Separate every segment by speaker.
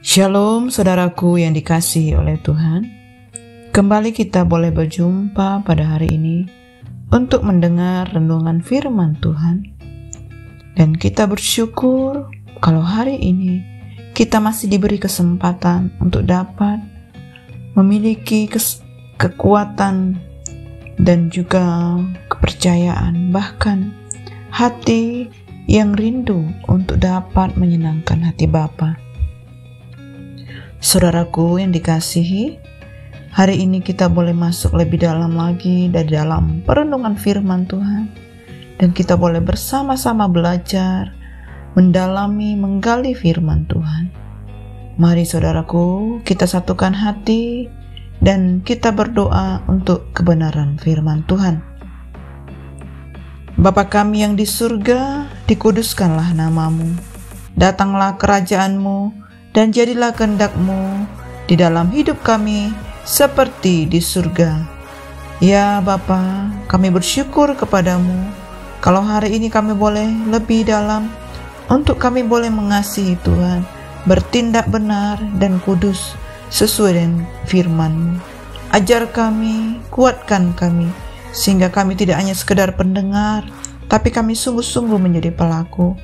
Speaker 1: Shalom saudaraku yang dikasihi oleh Tuhan. Kembali kita boleh berjumpa pada hari ini untuk mendengar renungan firman Tuhan. Dan kita bersyukur kalau hari ini kita masih diberi kesempatan untuk dapat memiliki kekuatan dan juga kepercayaan, bahkan hati yang rindu untuk dapat menyenangkan hati Bapa. Saudaraku yang dikasihi, hari ini kita boleh masuk lebih dalam lagi dari dalam perenungan firman Tuhan, dan kita boleh bersama-sama belajar, mendalami, menggali firman Tuhan. Mari saudaraku, kita satukan hati dan kita berdoa untuk kebenaran firman Tuhan. Bapa kami yang di surga, dikuduskanlah namamu, datanglah kerajaanmu, dan jadilah kehendak-Mu di dalam hidup kami seperti di surga. Ya Bapa, kami bersyukur kepadamu kalau hari ini kami boleh lebih dalam untuk kami boleh mengasihi Tuhan, bertindak benar dan kudus sesuai dengan firman-Mu. Ajar kami, kuatkan kami, sehingga kami tidak hanya sekedar pendengar, tapi kami sungguh-sungguh menjadi pelaku.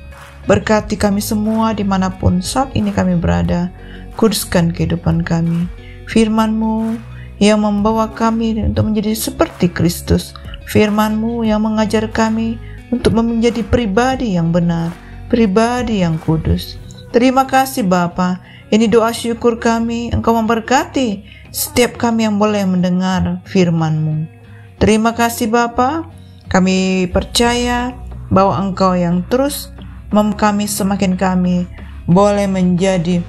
Speaker 1: Berkati kami semua dimanapun saat ini kami berada. Kuduskan kehidupan kami. Firman-Mu yang membawa kami untuk menjadi seperti Kristus. Firman-Mu yang mengajar kami untuk menjadi pribadi yang benar, pribadi yang kudus. Terima kasih Bapa. Ini doa syukur kami. Engkau memberkati setiap kami yang boleh mendengar firman-Mu. Terima kasih Bapa. Kami percaya bahwa Engkau yang terus semakin kami boleh menjadi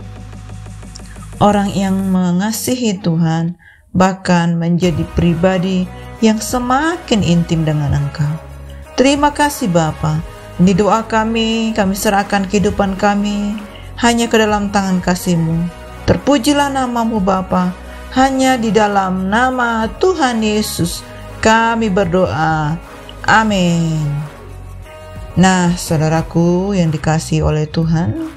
Speaker 1: orang yang mengasihi Tuhan, bahkan menjadi pribadi yang semakin intim dengan Engkau. Terima kasih Bapa. Ini doa kami serahkan kehidupan kami hanya ke dalam tangan kasih-Mu. Terpujilah nama-Mu Bapa. Hanya di dalam nama Tuhan Yesus kami berdoa. Amin. Nah, saudaraku yang dikasihi oleh Tuhan,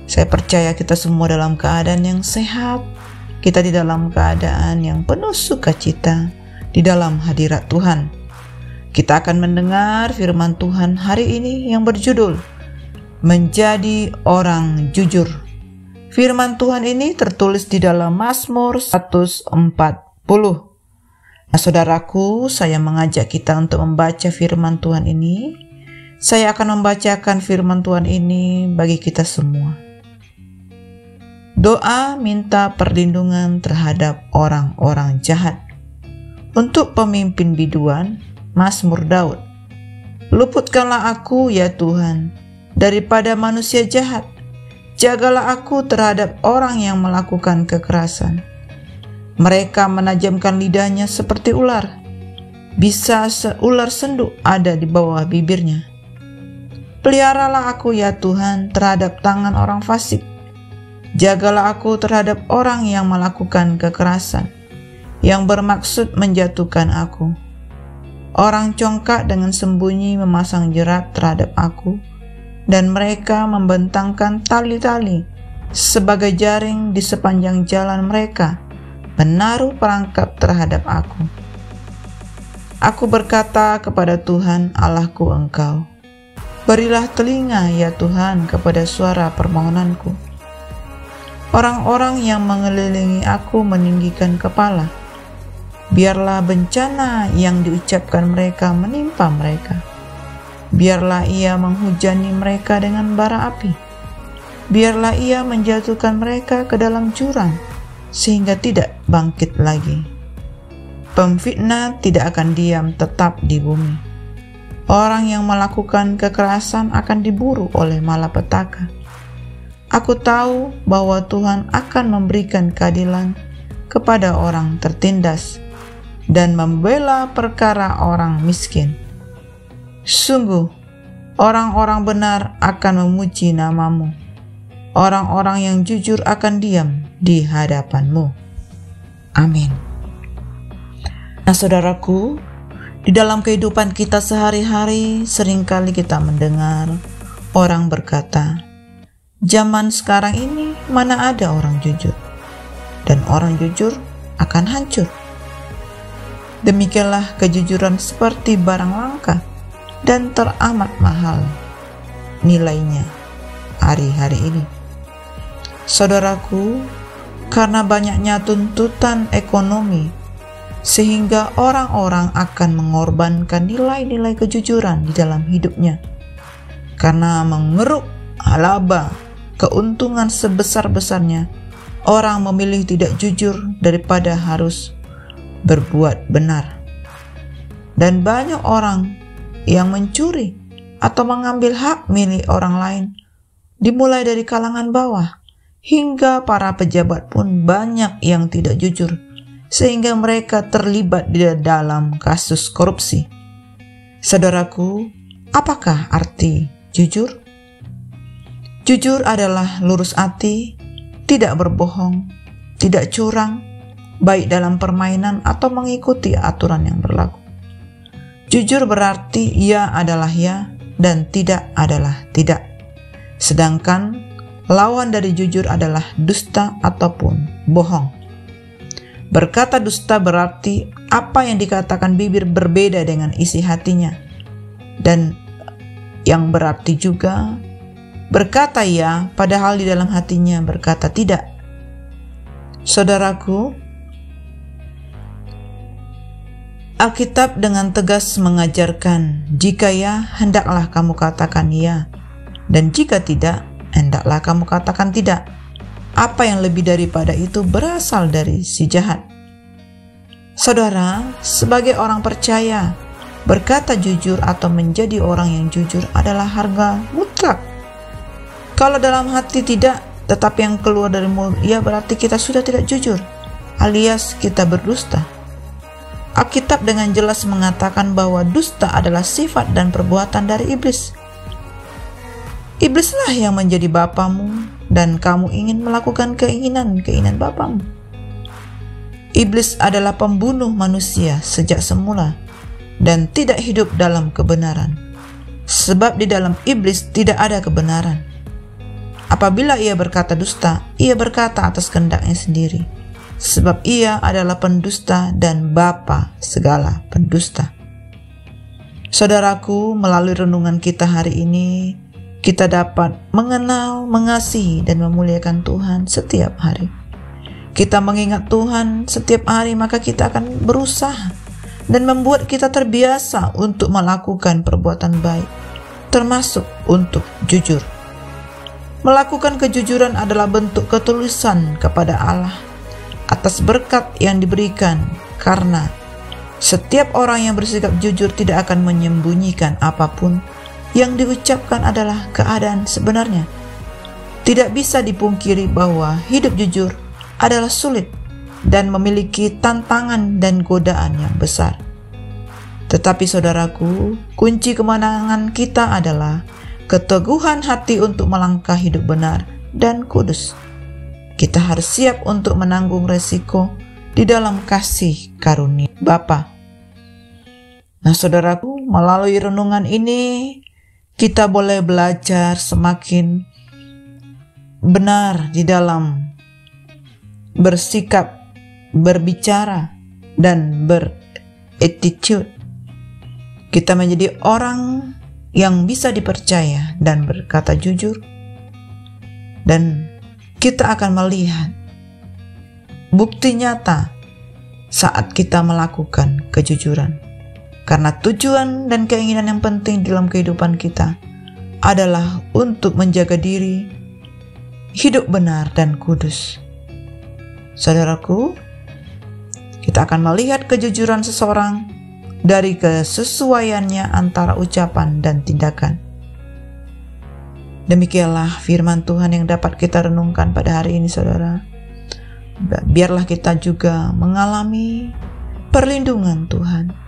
Speaker 1: saya percaya kita semua dalam keadaan yang sehat. Kita di dalam keadaan yang penuh sukacita di dalam hadirat Tuhan. Kita akan mendengar firman Tuhan hari ini yang berjudul Menjadi Orang Jujur. Firman Tuhan ini tertulis di dalam Mazmur 140. Nah, saudaraku, saya mengajak kita untuk membaca firman Tuhan ini. Saya akan membacakan firman Tuhan ini bagi kita semua. Doa minta perlindungan terhadap orang-orang jahat. Untuk pemimpin biduan, Mazmur Daud. Luputkanlah aku ya Tuhan daripada manusia jahat. Jagalah aku terhadap orang yang melakukan kekerasan. Mereka menajamkan lidahnya seperti ular. Bisa seular senduk ada di bawah bibirnya. Peliharalah aku ya Tuhan terhadap tangan orang fasik. Jagalah aku terhadap orang yang melakukan kekerasan, yang bermaksud menjatuhkan aku. Orang congkak dengan sembunyi memasang jerat terhadap aku, dan mereka membentangkan tali-tali sebagai jaring di sepanjang jalan mereka, menaruh perangkap terhadap aku. Aku berkata kepada Tuhan Allahku Engkau, berilah telinga ya Tuhan kepada suara permohonanku. Orang-orang yang mengelilingi aku meninggikan kepala. Biarlah bencana yang diucapkan mereka menimpa mereka. Biarlah ia menghujani mereka dengan bara api. Biarlah ia menjatuhkan mereka ke dalam jurang, sehingga tidak bangkit lagi. Pemfitnah tidak akan diam tetap di bumi. Orang yang melakukan kekerasan akan diburu oleh malapetaka. Aku tahu bahwa Tuhan akan memberikan keadilan kepada orang tertindas dan membela perkara orang miskin. Sungguh, orang-orang benar akan memuji nama-Mu. Orang-orang yang jujur akan diam di hadapan-Mu. Amin. Nah, saudaraku, di dalam kehidupan kita sehari-hari, seringkali kita mendengar orang berkata, zaman sekarang ini mana ada orang jujur, dan orang jujur akan hancur. Demikianlah kejujuran seperti barang langka dan teramat mahal nilainya hari-hari ini. Saudaraku, karena banyaknya tuntutan ekonomi, sehingga orang-orang akan mengorbankan nilai-nilai kejujuran di dalam hidupnya. Karena mengeruk laba keuntungan sebesar-besarnya, orang memilih tidak jujur daripada harus berbuat benar. Dan banyak orang yang mencuri atau mengambil hak milik orang lain, dimulai dari kalangan bawah, hingga para pejabat pun banyak yang tidak jujur, sehingga mereka terlibat di dalam kasus korupsi. Saudaraku, apakah arti jujur? Jujur adalah lurus hati, tidak berbohong, tidak curang, baik dalam permainan atau mengikuti aturan yang berlaku. Jujur berarti ya adalah ya dan tidak adalah tidak. Sedangkan lawan dari jujur adalah dusta ataupun bohong. Berkata dusta berarti apa yang dikatakan bibir berbeda dengan isi hatinya, dan yang berarti juga berkata ya padahal di dalam hatinya berkata tidak. Saudaraku, Alkitab dengan tegas mengajarkan, jika ya, hendaklah kamu katakan ya, dan jika tidak, hendaklah kamu katakan tidak. Apa yang lebih daripada itu berasal dari si jahat. Saudara, sebagai orang percaya, berkata jujur atau menjadi orang yang jujur adalah harga mutlak. Kalau dalam hati tidak, tetapi yang keluar dari mulut ya, berarti kita sudah tidak jujur, alias kita berdusta. Alkitab dengan jelas mengatakan bahwa dusta adalah sifat dan perbuatan dari iblis. Iblislah yang menjadi bapamu dan kamu ingin melakukan keinginan bapamu. Iblis adalah pembunuh manusia sejak semula dan tidak hidup dalam kebenaran. Sebab di dalam iblis tidak ada kebenaran. Apabila ia berkata dusta, ia berkata atas kehendaknya sendiri. Sebab ia adalah pendusta dan bapa segala pendusta. Saudaraku, melalui renungan kita hari ini, kita dapat mengenal, mengasihi, dan memuliakan Tuhan setiap hari. Kita mengingat Tuhan setiap hari, maka kita akan berusaha dan membuat kita terbiasa untuk melakukan perbuatan baik, termasuk untuk jujur. Melakukan kejujuran adalah bentuk ketulusan kepada Allah atas berkat yang diberikan, karena setiap orang yang bersikap jujur tidak akan menyembunyikan apapun. Yang diucapkan adalah keadaan sebenarnya. Tidak bisa dipungkiri bahwa hidup jujur adalah sulit dan memiliki tantangan dan godaan yang besar. Tetapi saudaraku, kunci kemenangan kita adalah keteguhan hati untuk melangkah hidup benar dan kudus. Kita harus siap untuk menanggung resiko di dalam kasih karunia Bapa. Nah saudaraku, melalui renungan ini kita boleh belajar semakin benar di dalam bersikap, berbicara, dan berattitude. Kita menjadi orang yang bisa dipercaya dan berkata jujur, dan kita akan melihat bukti nyata saat kita melakukan kejujuran. Karena tujuan dan keinginan yang penting dalam kehidupan kita adalah untuk menjaga diri, hidup benar dan kudus. Saudaraku, kita akan melihat kejujuran seseorang dari kesesuaiannya antara ucapan dan tindakan. Demikianlah firman Tuhan yang dapat kita renungkan pada hari ini, saudara. Biarlah kita juga mengalami perlindungan Tuhan.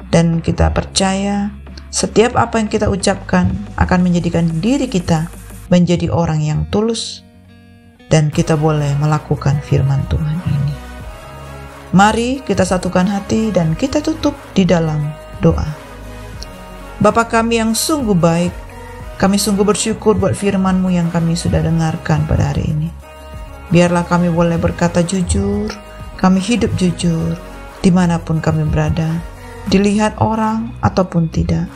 Speaker 1: Dan kita percaya setiap apa yang kita ucapkan akan menjadikan diri kita menjadi orang yang tulus, dan kita boleh melakukan firman Tuhan ini. Mari kita satukan hati dan kita tutup di dalam doa. Bapa kami yang sungguh baik, kami sungguh bersyukur buat firman-Mu yang kami sudah dengarkan pada hari ini. Biarlah kami boleh berkata jujur, kami hidup jujur, dimanapun kami berada, dilihat orang ataupun tidak,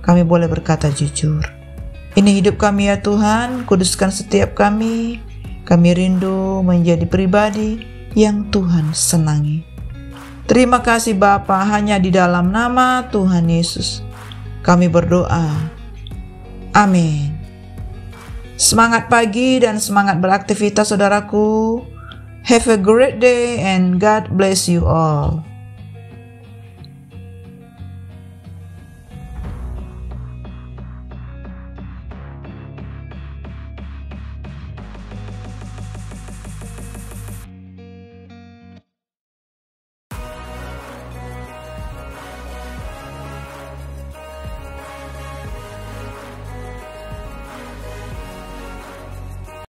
Speaker 1: kami boleh berkata jujur. Ini hidup kami ya Tuhan, kuduskan setiap kami rindu menjadi pribadi yang Tuhan senangi. Terima kasih Bapa, hanya di dalam nama Tuhan Yesus kami berdoa. Amin. Semangat pagi dan semangat beraktivitas saudaraku. Have a great day and God bless you all.